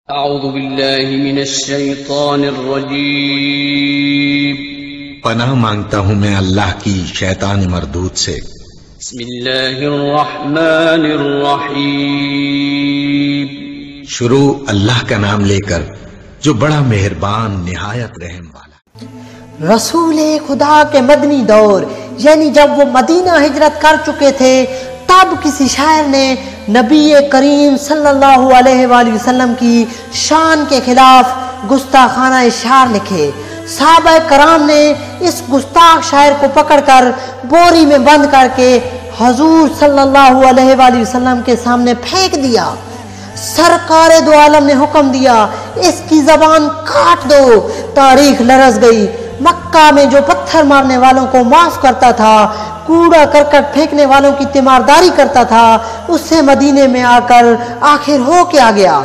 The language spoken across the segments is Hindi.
अऊज़ु बिल्लाहि मिनश शैतानिर रजीम। पनाह मांगता हूँ मैं अल्लाह की शैतान मरदूद से। बिस्मिल्लाहिर रहमानिर रहीम। शुरू अल्लाह का नाम लेकर जो बड़ा मेहरबान निहायत रहम वाला। रसूल खुदा के मदनी दौर यानी जब वो मदीना हिजरत कर चुके थे, तब किसी शायर ने नबी करीम सल्लल्लाहु अलैहि वसल्लम की शान के खिलाफ गुस्ताखाना इशार लिखे। साहबा कराम ने इस गुस्ताख शायर को पकड़कर बोरी में बंद करके हजूर सल्लल्लाहु अलैहि वसल्लम के सामने फेंक दिया। सरकार दो आलम ने हुक्म दिया, इसकी जबान काट दो। तारीख लरस गई। मक्का में जो पत्थर मारने वालों को माफ करता था, कूड़ा करकट फेंकने वालों की तीमारदारी करता था, उससे मदीने में आकर आखिर हो के आ गया।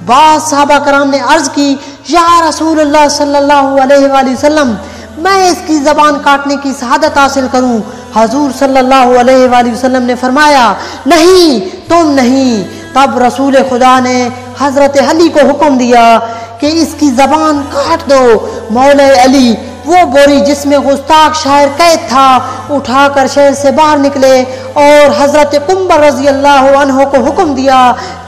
बाद साहबा कराम ने अर्ज की, या रसूलुल्लाह सल्लल्लाहु अलैहि वसल्लम, मैं इसकी जबान काटने की शहादत हासिल करूं। हजूर सल्लल्लाहु अलैहि वसल्लम ने फरमाया, नहीं, तुम नहीं। तब रसूल खुदा ने हजरत अली को हुक्म दिया कि इसकी जबान काट दो। मौला अली वो बोरी जिसमें गुस्ताख शायर कैद था उठाकर शहर से बाहर निकले और हजरत कुंबर रजी अल्लाह अन्हो को हुक्म दिया,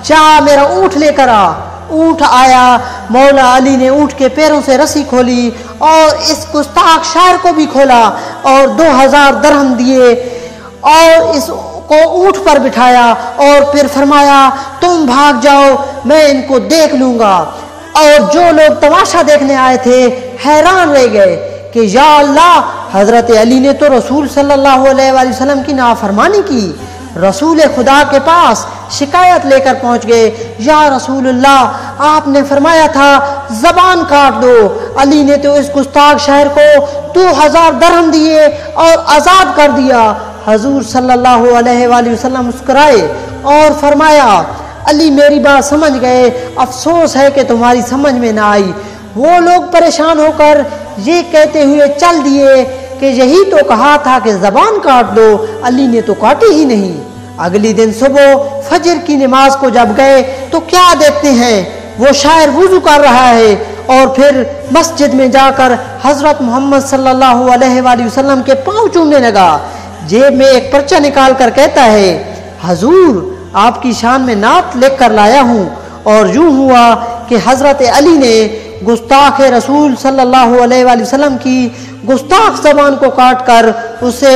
जा मेरा ऊँट लेकर आ। ऊँट आया। मौला अली ने ऊँट के पैरों से रस्सी खोली और इस गुस्ताख शायर को भी खोला और 2000 दरहम दिए और इसको ऊँट पर बिठाया और फिर फरमाया, तुम भाग जाओ, मैं इनको देख लूंगा। और जो लोग तमाशा देखने आए थे हैरान रह गए कि या अल्लाह, हजरत अली ने तो रसूल सल्लल्लाहु अलैहि वसल्लम की नाफरमानी की। रसूल खुदा के पास शिकायत लेकर पहुंच गए, या रसूलुल्लाह, आपने फरमाया था जबान काट दो। अली ने तो इस गुस्ताख शायर को 2000 दरहम दिए और आज़ाद कर दिया। हजूर सल्लल्लाहु अलैहि वसल्लम मुस्कुराए और फरमाया, अली मेरी बात समझ गए, अफसोस है कि तुम्हारी समझ में ना आई। वो लोग परेशान होकर ये कहते हुए चल दिए कि यही तो कहा था कि जबान काट दो, अली ने तो काटी ही नहीं। अगली दिन सुबह फजर की नमाज को जब गए तो क्या देखते हैं, वो शायर वुजू कर रहा है और फिर मस्जिद में जाकर हजरत मोहम्मद सल्लल्लाहु अलैहि वसल्लम के पांव चूमने लगा। जेब में एक पर्चा निकाल कर कहता है, हजूर आपकी शान में नात लिख कर लाया हूँ। और यूं हुआ कि हजरत अली ने गुस्ताख रसूल सल्लल्लाहु अलैहि वसल्लम की गुस्ताख जबान को काट कर उसे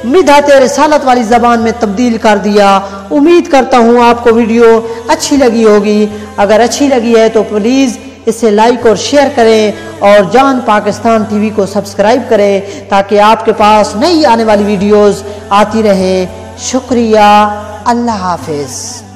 मिधात रिसालत वाली जबान में तब्दील कर दिया। उम्मीद करता हूँ आपको वीडियो अच्छी लगी होगी। अगर अच्छी लगी है तो प्लीज़ इसे लाइक और शेयर करें और जान पाकिस्तान टीवी को सब्सक्राइब करें ताकि आपके पास नई आने वाली वीडियोस आती रहे। शुक्रिया। अल्लाह हाफिज़।